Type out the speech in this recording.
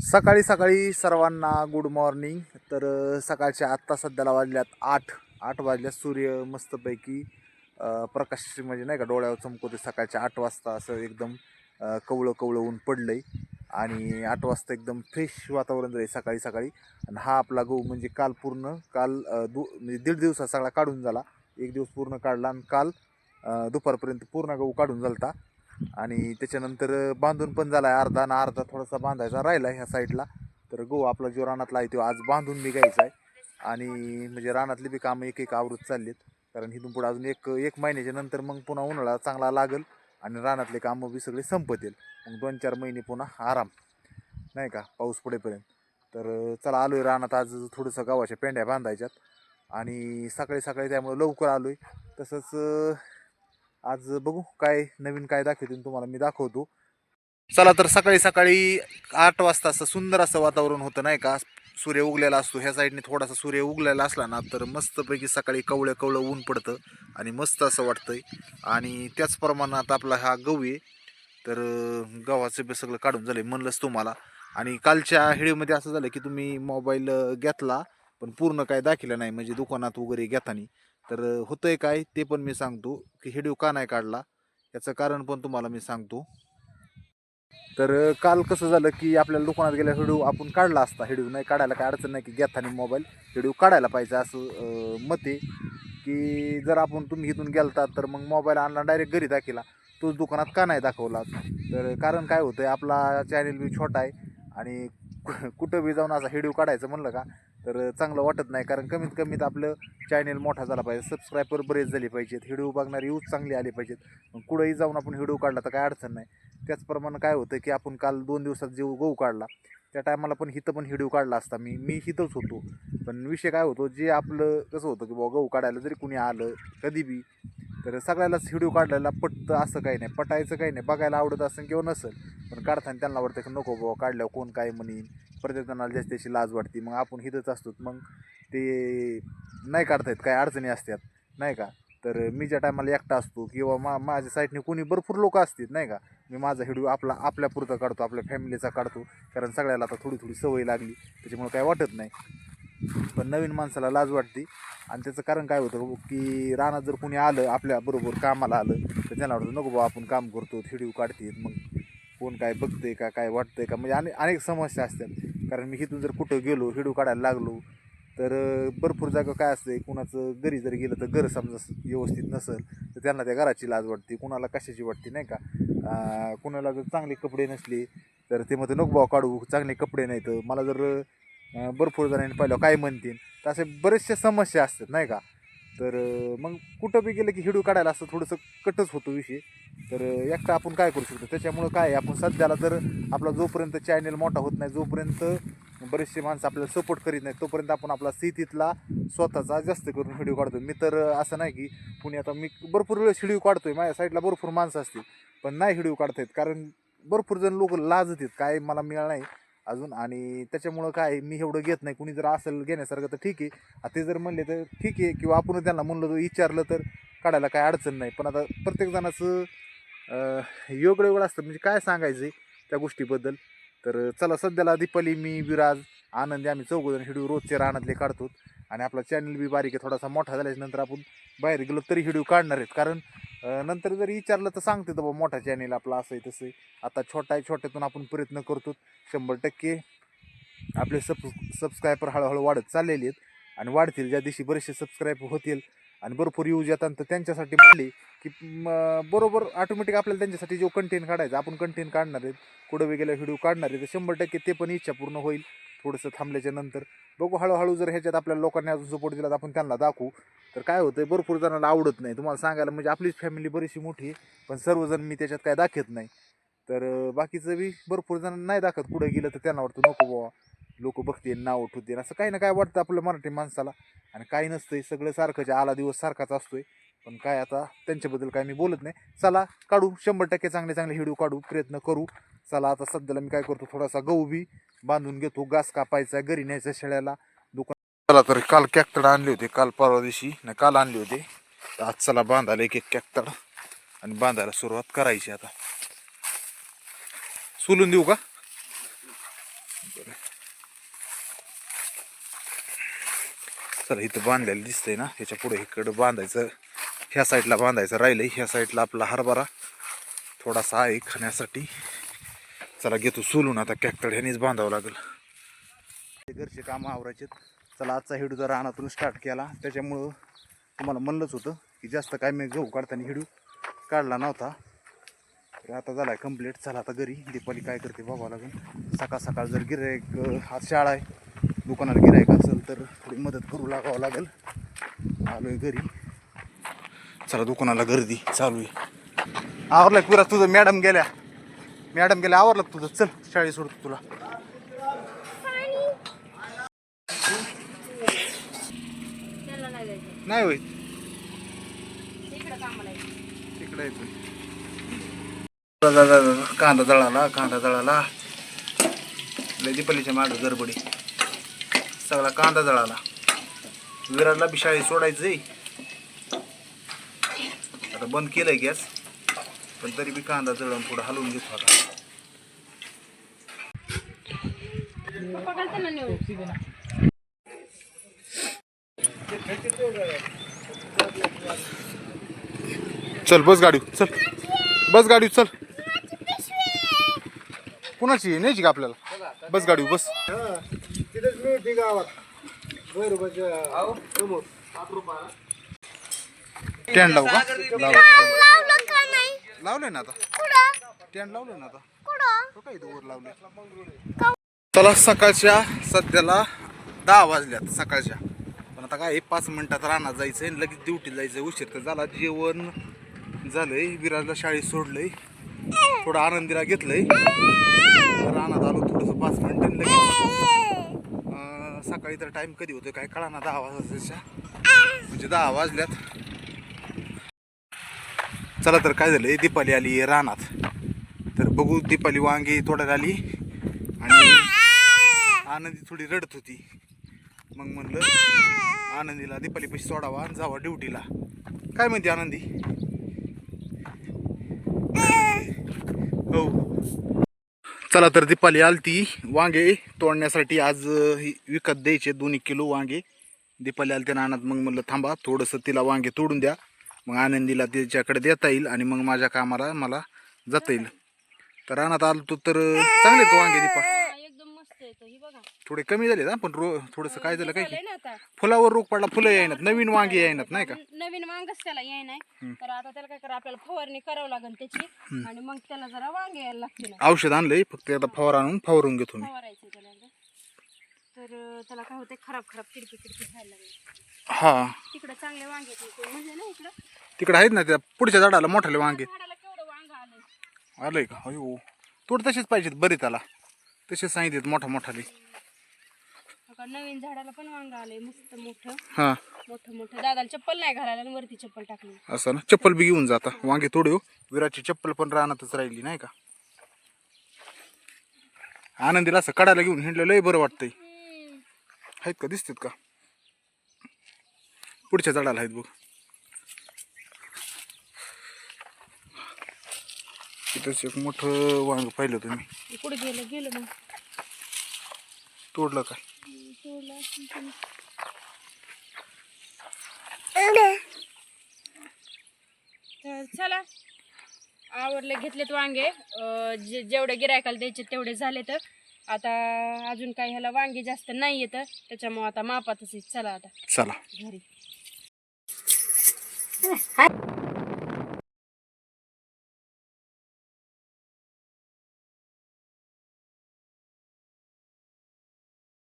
सकाळी सकाळी सर्वांना गुड मॉर्निंग. तर सकाळच्या आत्ता सध्याला वाजल्यात 8 वाजल्यात. सूर्य मस्तपैकी प्रकाश म्हणजे नाही का डोळ्यावर चमकवते सकाळच्या 8 वाजता. असं एकदम कवळं कवळं ऊन पडलंय आणि 8 वाजता एकदम फ्रेश वातावरण झालं सकाळी सकाळी. आणि हा आपला गहू म्हणजे काल पूर्ण काल म्हणजे दीड दिवसात सगळा काढून झाला. एक दिवस पूर्ण काढला आणि काल दुपारपर्यंत पूर्ण गहू काढून झालता. आणि त्याच्यानंतर बांधून पण झाला आहे अर्धा आणि अर्धा थोडासा बांधायचा राहिला ह्या साईडला. तर गहू आपला जो रानातला आहे तो आज बांधून निघायचा आहे. आणि म्हणजे रानातली बी कामं एक एक आवृत चाललीत. कारण इथून पुढे अजून एक महिन्याच्या नंतर मग पुन्हा उन्हाळा चांगला लागेल आणि रानातले कामं बी सगळे संपतील. मग 2-4 महिने पुन्हा आराम नाही का पाऊस पडेपर्यंत. तर चला आलो आहे रानात आज थोडंसं गव्हाच्या पेंड्या बांधायच्यात आणि सकाळी सकाळी त्यामुळे लवकर आलो आहे. तसंच आज बघू काय नवीन काय दाखवतील तुम्हाला मी दाखवतो. चला तर सकाळी सकाळी 8 वाजता असं सुंदर असं वातावरण होतं नाही का. सूर्य उगलेला असतो ह्या साईडने. थोडासा सूर्य उगलेला असला ना तर मस्तपैकी सकाळी कवळं कवळं ऊन पडतं आणि मस्त असं वाटतंय. आणि त्याच प्रमाणात आपला हा गहू आहे. तर गव्हाचं बी सगळं काढून झालं म्हणलंच तुम्हाला. आणि कालच्या व्हिडिओमध्ये असं झालं की तुम्ही मोबाईल घेतला पण पूर्ण काय दाखिलं नाही म्हणजे दुकानात वगैरे घेताना. तर होतंय काय ते पण मी सांगतो की व्हिडिओ का नाही काढला याचं कारण पण तुम्हाला मी सांगतो. तर काल कसं झालं की आपल्याला दुकानात गेल्या व्हिडिओ आपण काढला असता. व्हिडिओ नाही काढायला काय अडचण नाही की घेताना मोबाईल व्हिडिओ काढायला पाहिजे असं मत आहे. की जर आपण तुम्ही इथून गेलता तर मग मोबाईल आणला डायरेक्ट घरी दाखिला तोच दुकानात का नाही दाखवला. तर कारण काय होतं आपला चॅनल बी छोटा आहे आणि कुठं बी जाऊन असा व्हिडिओ काढायचं म्हणलं का तर चांगलं वाटत नाही. कारण कमीत कमीत आपलं चॅनल मोठा झाला पाहिजे, सबस्क्रायबर बरेच झाले पाहिजेत, व्हिडिओ बघणारे यूज चांगले आले पाहिजेत. मग कुठंही जाऊन आपण व्हिडिओ काढला तर काय अडचण नाही. त्याचप्रमाणे काय होतं की आपण काल 2 दिवसात जे गहू काढला त्या टायमाला पण हिथं पण व्हिडिओ काढला असता. मी हिथंच होतो. पण विषय काय होतो जे आपलं कसं होतं की बाबा गहू काढायला जरी कुणी आलं कधी बी तर सगळ्यालाच व्हिडिओ काढायला पटतं असं काही नाही. पटायचं काही नाही. बघायला आवडत असेल किंवा नसेल पण काढताना त्यांना वाटतं की नको बाबा काढल्यावर कोण काय म्हणीन. प्रत्येकजणाला जास्त त्याची लाज वाटते. मग आपण हिथंच असतो मग ते नाही काढता येत काही अडचणी असतात नाही का. तर मी ज्या टायमाला एकटा असतो किंवा माझ्या साईडने कोणी भरपूर लोक असतात नाही का मी माझा व्हिडिओ आपल्यापुरता काढतो, आपल्या फॅमिलीचा काढतो. कारण सगळ्याला आता थोडी थोडी सवय लागली त्याच्यामुळे काय वाटत नाही. पण नवीन माणसाला लाज वाटते. आणि त्याचं कारण काय होतं की रानात जर कोणी आलं आपल्याबरोबर कामाला आलं तर त्यांना वाटतं नको बाबा आपण काम करतो व्हिडिओ काढतात मग कोण काय बघतंय का काय वाटतंय का म्हणजे अनेक समस्या असतात. कारण मी इथून जर कुठं गेलो व्हिडिओ काढायला लागलो तर भरपूर जागा काय असते कुणाचं घरी जर गेलं तर घर समजा व्यवस्थित नसेल तर त्यांना त्या घराची लाज वाटते, कुणाला कशाची वाटते नाही का. कुणाला जर चांगले कपडे नसले तर ते मध्ये नको भाव काढू चांगले कपडे नाही तर मला जर भरपूर जणांनी पाहिलं काय म्हणतील. तर असे बरेचशा समस्या असतात नाही का. तर मग कुठं बी गेलं की व्हिडिओ काढायला असं थोडंसं कटच होतो विषय. तर एकटा आपण काय करू शकतो त्याच्यामुळं काय आपण सध्याला तर आपला जोपर्यंत चॅनल मोठा होत नाही जोपर्यंत बरेचसे माणसं आपल्याला सपोर्ट करीत नाही तोपर्यंत आपण आपला शेतीतला स्वतःचा जास्त करून व्हिडिओ काढतो. मी तर असं नाही की कुणी आता मी भरपूर वेळेस व्हिडिओ काढतोय माझ्या साईडला भरपूर माणसं असतील पण नाही व्हिडिओ काढतायत कारण भरपूर जण लोक लाजत आहेत काय मला मिळालं नाही अजून. आणि त्याच्यामुळं काय मी एवढं घेत नाही. कुणी जर असेल घेण्यासारखं तर ठीक आहे, ते जर म्हणले तर ठीक आहे किंवा आपण त्यांना म्हणलं तर विचारलं तर काढायला काय अडचण नाही. पण आता प्रत्येकजणाचं वेगळं वेगळं असतं म्हणजे काय सांगायचं त्या गोष्टीबद्दल. तर चला सध्याला दीपाली मी विराज आनंदी आम्ही चौघजण व्हिडिओ रोजचे रानातले काढतो. आणि आपला चॅनल बी बारीक आहे थोडासा मोठा झाल्याच्यानंतर आपण बाहेर गेलो तरी व्हिडिओ काढणार आहेत. कारण नंतर जरी विचारलं तर सांगते तर बाबा मोठा चॅनल आपला असं आहे तसं आहे. आता छोटा आहे छोट्यातून आपण प्रयत्न करतो 100% आपले सबस्क्रायबर हळूहळू वाढत चाललेले आहेत आणि वाढतील. ज्या दिवशी बरेचसे सबस्क्रायबर होतील आणि भरपूर यूज येतात तर त्यांच्यासाठी म्हणले की बरोबर ऑटोमॅटिक आपल्याला त्यांच्यासाठी जो कंटेंट काढायचा आपण कंटेंट काढणार आहेत. कुठं वेगळा व्हिडिओ काढणार आहे तर 100% ते पण इच्छा पूर्ण होईल. थोडंसं थांबल्याच्या नंतर बघू हळूहळू जर ह्याच्यात आपल्याला लोकांनी अजून सपोर्ट दिला तर आपण त्यांना दाखवू. तर काय होतं भरपूर जणांना आवडत नाही तुम्हाला सांगायला म्हणजे आपलीच फॅमिली बरीचशी मोठी आहे पण सर्वजण मी त्याच्यात काय दाखवत नाही. तर बाकीचं बी भरपूर जण नाही दाखवत. पुढे गेलं तर त्यांना वाटतं नको बाबा लोक बघतील नाव उठवतील असं काही ना काय वाटतं आपल्या मराठी माणसाला. आणि काही नसतंय सगळं सारखंच आला दिवस सारखाच असतोय. पण काय आता त्यांच्याबद्दल काय मी बोलत नाही. चला काढू 100% चांगले चांगले व्हिडिओ काढू प्रयत्न करू. चला आता सध्याला मी काय करतो थोडासा गहू बी बांधून घेतो. घास कापायचा घरी न्यायचं शेळ्याला दुकान. चला तर काल कॅक्टड आणले होते काल परवा दिवशी नाही काल आणले होते. तर आज चला बांधायला एक एक कॅक्टड आणि बांधायला सुरुवात करायची आता. सोलून देऊ का चला इथं बांधलेलं दिसतंय ना, ह्याच्या पुढे इकडं बांधायचं, ह्या साईडला बांधायचं राहिलंय, ह्या साईडला आपला हरभरा थोडासा आहे खाण्यासाठी. चला घेतो सोलून आता ट्रॅक्टर ह्यानेच बांधावं लागेल. घरचे कामं आवरायचे. चला आजचा हिडू जर रानातून स्टार्ट केला, त्याच्यामुळं तुम्हाला म्हणलंच होतं की जास्त काय मी गहू काढताना हिडू काढला नव्हता. तर आता झाला कंप्लीट. चला आता घरी दीपाली काय करते बघावं लागेल. सकाळ सकाळ जर गिऱ्हाईक, आज शाळा आहे, दुकानाला गिऱ्हाईक असेल तर थोडी मदत करू लागावं लागेल. आलोय घरी. चला दुकानाला गर्दी चालू आहे. आवरलं पुरा तुझं? मॅडम गेल्या आवरलं तुझं? चल शाळेत सोडतो तुला. नाही होय तिकडे येतो. कांदा दळाला दीपालीच्या मागं गडबडी. सगळा कांदा दळाला. विराटला बी शाळेत सोडायचंय. आता बंद केलंय गॅस, पण तरी बी कांदा दळून थोडं हलवून घेतो आता. चल बस गाडी, चल बस गाडी, चल. कुणाची न्यायची का आपल्याला? बस गाडी बस. स्टँड लावू का? लावलंय ना आता. स्टँड लावलंय ना आता. काय वर लावलंय. चला सकाळच्या सध्याला 10 वाजल्यात सकाळच्या. पण आता काय 5 मिनिटात रानात जायचंय, लगेच ड्युटीला जायचंय. उशीर तर झाला. जेवण झालंय, विराजला शाळेत सोडलंय, थोडं आनंदीला घेतलंय, रानात आलो थोडंसं 5 मिनिटं लगेच. सकाळी तर टाइम कधी होतोय काय कळा ना, 10 वाजायच्या म्हणजे 10 वाजल्यात. चला तर काय झालंय, दीपाली आली रानात. तर बघू, दीपाली वांगी तोडायला आली आणि आनंदी थोडी रडत होती. मग म्हणलं आनंदीला दीपाली पैसे सोडावा आणि जावा ड्युटीला. काय म्हणते आनंदी? हो. चला तर दीपाली आलती वांगे तोडण्यासाठी. आज विकत द्यायचे 2 किलो वांगे. दीपाली आलती रानात. मग म्हणलं थांबा थोडंसं तिला वांगे तोडून द्या, मग आनंदीला त्याच्याकडे देता येईल आणि मग माझ्या कामाला मला जाता येईल. तर रानात आलतो तर चांगले का वांगे दीपा? थोडे कमी झाले ना, पण थोडंसं काय झालं काय फुलावर रोग पडला, फुलं येईनात, नवीन वांगे येईनात नाही का? नवीन वांगच त्याला येई नाही. तर आता त्याला काय करा, आपल्याला फवारणी करावं लागेल त्याची, आणि मग त्याला जरा वांगे यायला लागतील. औषध आणलंय, फक्त आता फवारून घेतो मी. फवारायचं त्याला. तर त्याला काय होते, खराब किडकी व्हायला लागली. हा तिकडे चांगले वांगे म्हणजे ना, इकडं तिकडे आहेत ना त्या पुढच्या झाडाला मोठाले वांगे. झाडाला केवढं वांग आलंय. आलंय का? अयो तोड तसेच पाहिजेत बरे, त्याला तसेच सांगितलेत मोठाले. नवीन झाडाला पण वांग आलंय मस्त मोठं. हा मोठं. दादाला चप्पल नाही घालायला आणि वरती चप्पल टाकली. असं ना, चप्पल बी घेऊन जाता. वांगे तोडू. विराटची चप्पल पण रानातच राहिली नाही का? आनंदीला असं कडायला घेऊन हिंडलं लय बरं वाटतंय. आहेत का? दिसतात का? पुढच्या झाडाला आहेत बघ. तिथंच एक मोठं वांग पाहिलं तुम्ही. पुढे गेलं मग तोडलं काय? चला आवडले, घेतलेत वांगे. जेवढे गिरायकाला द्यायचे तेवढे झाले. तर आता अजून काही ह्याला वांगे जास्त नाही येत, त्याच्यामुळे आता मापातच. चला आता चला घरी.